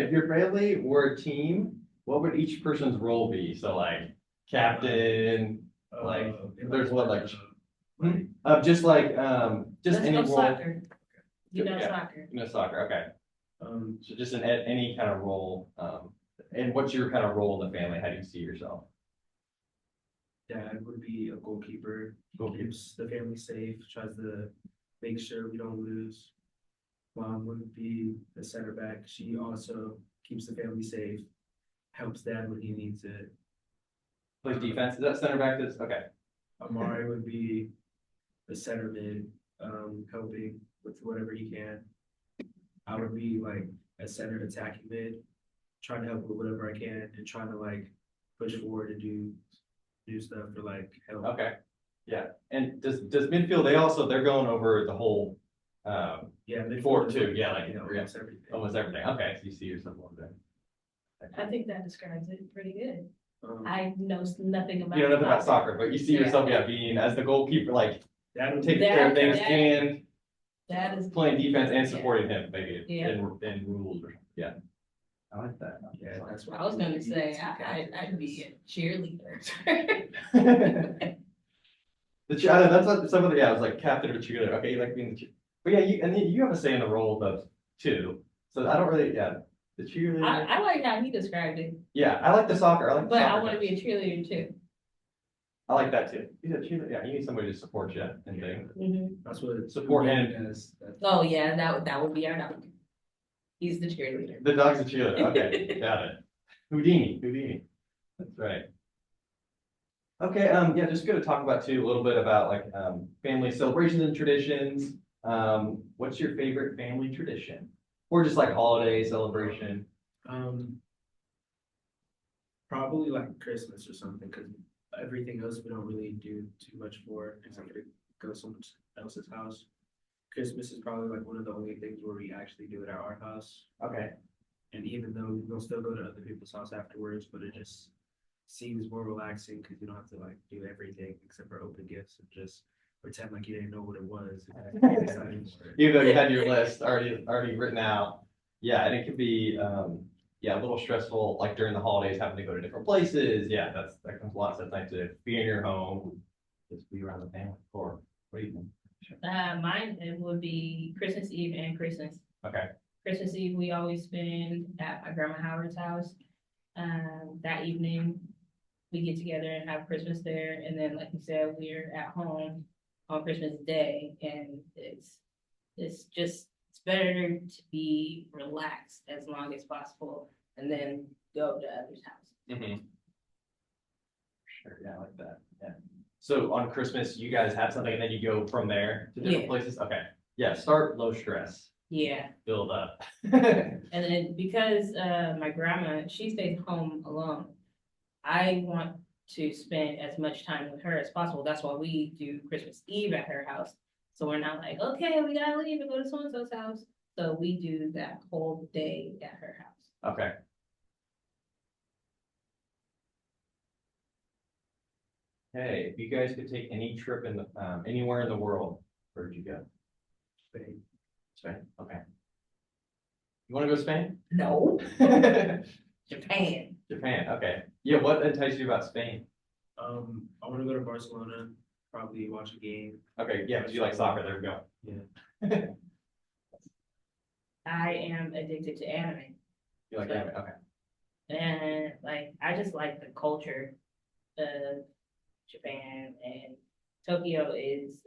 if your family were a team, what would each person's role be? So like captain, like there's what like just Let's any go role. soccer. You know Yeah. soccer. You know, soccer, okay. So just in any kind of role, and what's your kind of role in the family? How do you see yourself? Dad would be a goalkeeper. Goalkeeper. Keeps the family safe, tries to make sure we don't lose. Mom would be the center back. She also keeps the family safe, helps dad when he needs it. Plays defense, is that center back? That's okay. Amari would be the center mid, helping with whatever he can. I would be like a center attacking mid, trying to help with whatever I can and trying to like push forward and do stuff for like help. Okay, yeah, and does midfield, they're going over the whole, Yeah, Four, too, yeah, like, almost everything. almost everything, okay, so you see yourself over there. I think that describes it pretty good. Um, I know nothing about. You know nothing about soccer, but you see yourself, being as the goalkeeper, like, Dad would taking care of things and That is. playing defense and supporting him, maybe, Yeah. in rules or something, yeah. I like that. Yeah, that's what I was gonna say, I'd be a cheerleader. I know, that's what some of the, I was like captain of a cheerleader, okay, you like being the cheer, but yeah, and then you have a say in the role of too, so I don't really, the cheerleader. I like how he described it, Yeah, I like the soccer, I like the but I soccer wanna be a coach. cheerleader too. I like that too. He's a cheerleader, yeah, you need somebody to support you and things. That's what Support him. As Oh, yeah, that would be our dog. He's the cheerleader. The dog's a cheerleader, okay, got it. Houdini, that's right. Okay, yeah, just gonna talk about too, a little bit about like, family celebrations and traditions. What's your favorite family tradition? Or just like holiday celebration? probably like Christmas or something, because everything else we don't really do too much for, except to go to someone else's house. Christmas is probably like one of the only things where we actually do it at our house. Okay, And even though we'll still go to other people's house afterwards, but it just seems more relaxing because you don't have to like do everything except for open gifts and just pretend like you didn't know what it was. And get excited for it. even though you had your list already written out. Yeah, and it could be, a little stressful, like during the holidays, having to go to different places. Yeah, that comes a lot. So it's nice to be in your home, just be around the family. Or what do you think? Mine, it would be Christmas Eve and Christmas. Okay. Christmas Eve, we always spend at my grandma Howard's house. That evening, we get together and have Christmas there, and then, like you said, we're at home on Christmas Day, and it's better to be relaxed as long as possible, and then go to others' house. Mm-hmm. Sure, yeah, I like that, yeah. So on Christmas, you guys have something and then you go from there to different places? Okay, yeah, start low stress, Yeah, build up. and then because my grandma, she stays home alone, I want to spend as much time with her as possible. That's why we do Christmas Eve at her house. So we're not like, okay, we gotta leave and go to so-and-so's house. So we do that whole day at her house. Okay. Hey, if you guys could take any trip in the, anywhere in the world, where would you go? Spain. Spain, okay. You wanna go to Spain? No. Japan. Japan, okay. Yeah, what enticed you about Spain? I want to go to Barcelona, probably watch a game. Okay, yeah, because you like soccer, there we go. Yeah. I am addicted to anime. You like anime, okay. And like, I just like the culture of Japan, and Tokyo is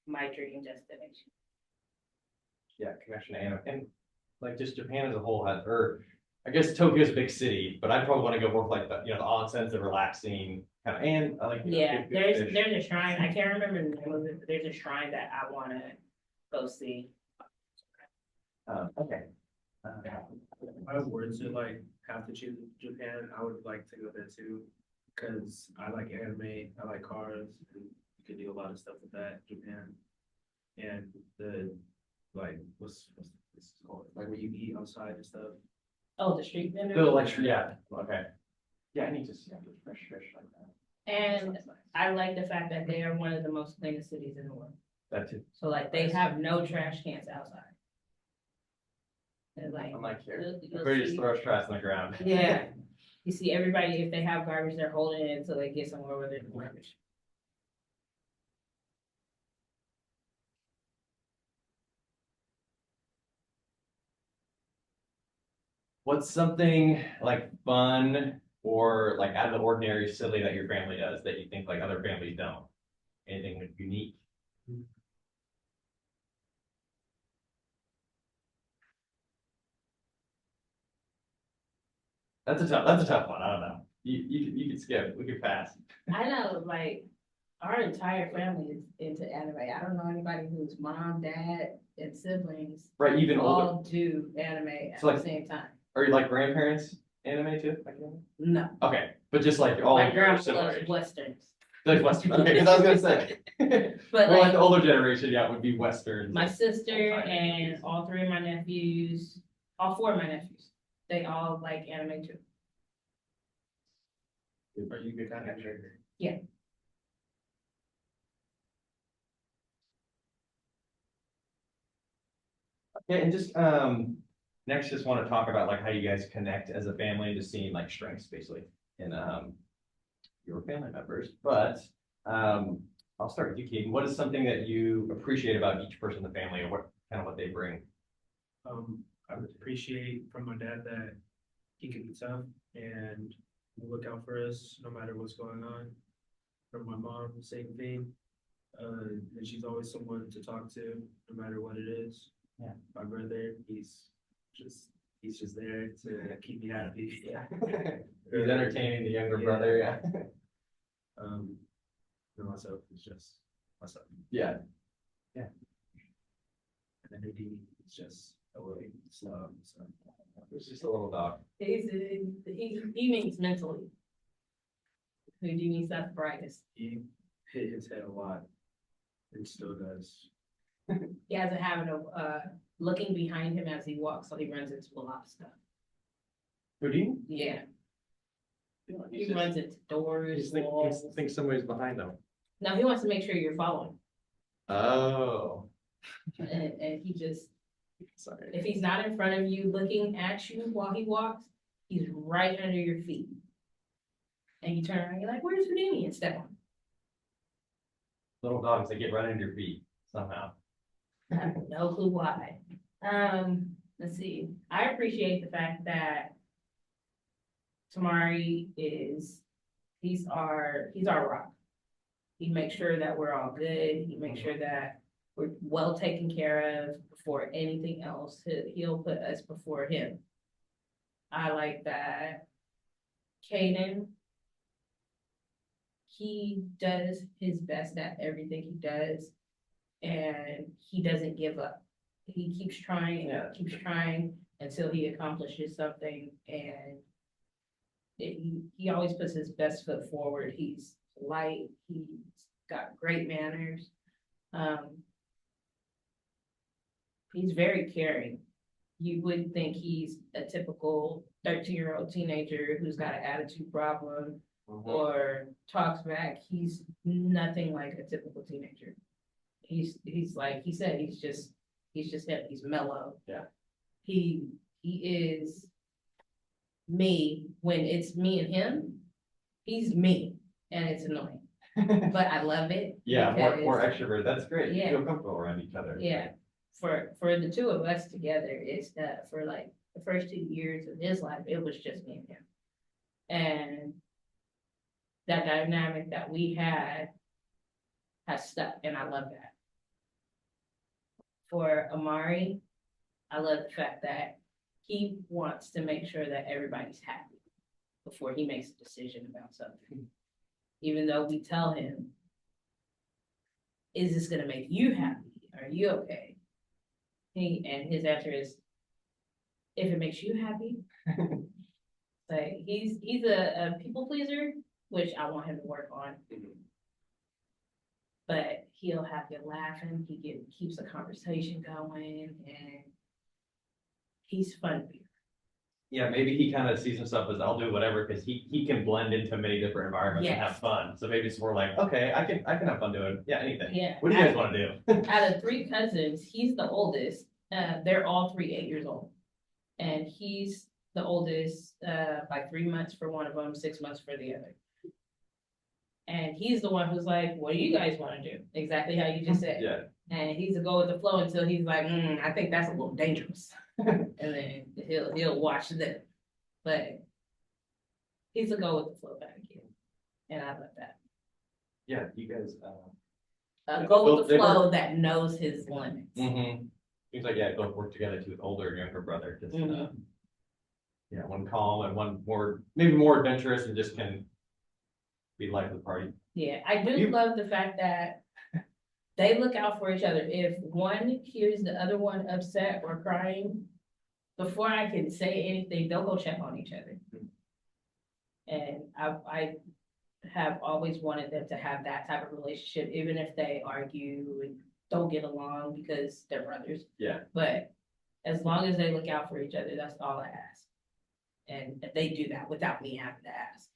my dream destination. Yeah, connection to anime, and like just Japan as a whole has, or I guess Tokyo's a big city, but I'd probably want to go more for like the, the onsens, the relaxing kind of, and I like, Yeah, good there's fish. a shrine, I can't remember the name of it, but there's a shrine that I wanna go see. Okay. If I were to like have to choose Japan, I would like to go there too, because I like anime, I like cars, and you can do a lot of stuff with that in Japan. And the like, what's this called? Like where you eat outside and stuff. Oh, the street vendor? The lecture, yeah, okay. Yeah, I need to see fresh fish like that. And I like the fact that they are one of the most cleanest cities in the world. That too. So like, they have no trash cans outside. And like. I'm like, here, you'll everybody just see- throws trash on the ground. Yeah, you see everybody, if they have garbage, they're holding it until they get somewhere where there's garbage. What's something like fun or like out of the ordinary, silly that your family does that you think like other families don't? Anything that's unique? That's a tough one. I don't know. You could skip. We could pass. I know, like, our entire family is into anime. I don't know anybody whose mom, dad, and siblings Right, even older. all do anime at So, like- the same time. Are you like grandparents anime too? Like, anime? No, Okay, but just like all my of your grandma similar loves age. westerns, Like Western. Okay, because I was gonna say. but Well, like like, the older generation, yeah, would be Western. my sister and all three of my nephews, all four of my nephews, they all like anime too. Are you good kind of trigger? Yeah, and just next, just want to talk about like how you guys connect as a family, just seeing like strengths basically in your family members. But I'll start with you, Keaton. What is something that you appreciate about each person in the family, or what they bring? I would appreciate from my dad that he can be tough and will look out for us no matter what's going on. From my mom, same thing. And she's always someone to talk to, no matter what it is. Yeah. My brother, he's just there to keep me happy. Yeah. He's entertaining the younger brother, yeah. And myself is just myself. Yeah. And then Houdini is just a little slow, so. It's just a little dog. He means mentally. Houdini's not the brightest. He hit his head a lot and still does. He has a habit of, looking behind him as he walks, so he runs into a lot of stuff. Houdini? Yeah, He's he runs into doors, walls. thinks somebody's behind them. No, he wants to make sure you're following, Oh. and he just, Sorry. if he's not in front of you looking at you while he walks, he's right under your feet. And you turn around, you're like, where's Houdini? And step on. Little dogs, they get right under your feet somehow. I have no clue why. Let's see, I appreciate the fact that Tamari he's our rock. He makes sure that we're all good, he makes sure that we're well taken care of before anything else, he'll put us before him. I like that Caden, he does his best at everything he does, and he doesn't give up. He keeps trying, Yeah. keeps trying until he accomplishes something, and he always puts his best foot forward. He's polite, he's got great manners. He's very caring. You would think he's a typical 13-year-old teenager who's got an attitude problem or talks back. He's nothing like a typical teenager. He's like he said, he's just him. He's mellow. Yeah. He is me when it's me and him. He's me, and it's annoying, but I love it. Yeah, more because- extrovert. That's great. You Yeah. feel comfortable around each other. Yeah, for the two of us together, it's that for like the first 2 years of his life, it was just me and him. And that dynamic that we had has stuck, and I love that. For Amari, I love the fact that he wants to make sure that everybody's happy before he makes a decision about something. Even though we tell him, is this gonna make you happy? Are you okay? And his answer is, if it makes you happy. Like, he's a people pleaser, which I want him to work on. But he'll have you laughing, keeps the conversation going, and he's fun. Yeah, maybe he kind of sees himself as I'll do whatever because he can blend into many different environments and Yes. have fun. So maybe it's more like, okay, I can have fun doing anything. Yeah. What do you guys want to do? Out of 3 cousins, he's the oldest. They're all 3 8 years old. And he's the oldest, by 3 months for one of them, 6 months for the other. And he's the one who's like, what do you guys wanna do? Exactly how you just said. Yeah, And he's a go with the flow until he's like, I think that's a little dangerous. And then he'll watch them. But he's a go with the flow kind of kid. And I love that. yeah, you guys, Go with the They flow that knows his limits. seems like, yeah, both work together too, with older and younger brother, just, Mhm. yeah, one calm and one more, maybe more adventurous and just can be life of the party. Yeah, I do You- love the fact that they look out for each other. If one hears the other one upset or crying, before I can say anything, they'll go check on each other. And I have always wanted them to have that type of relationship, even if they argue and don't get along because they're brothers. Yeah. But as long as they look out for each other, that's all I ask. And if they do that without me having to ask.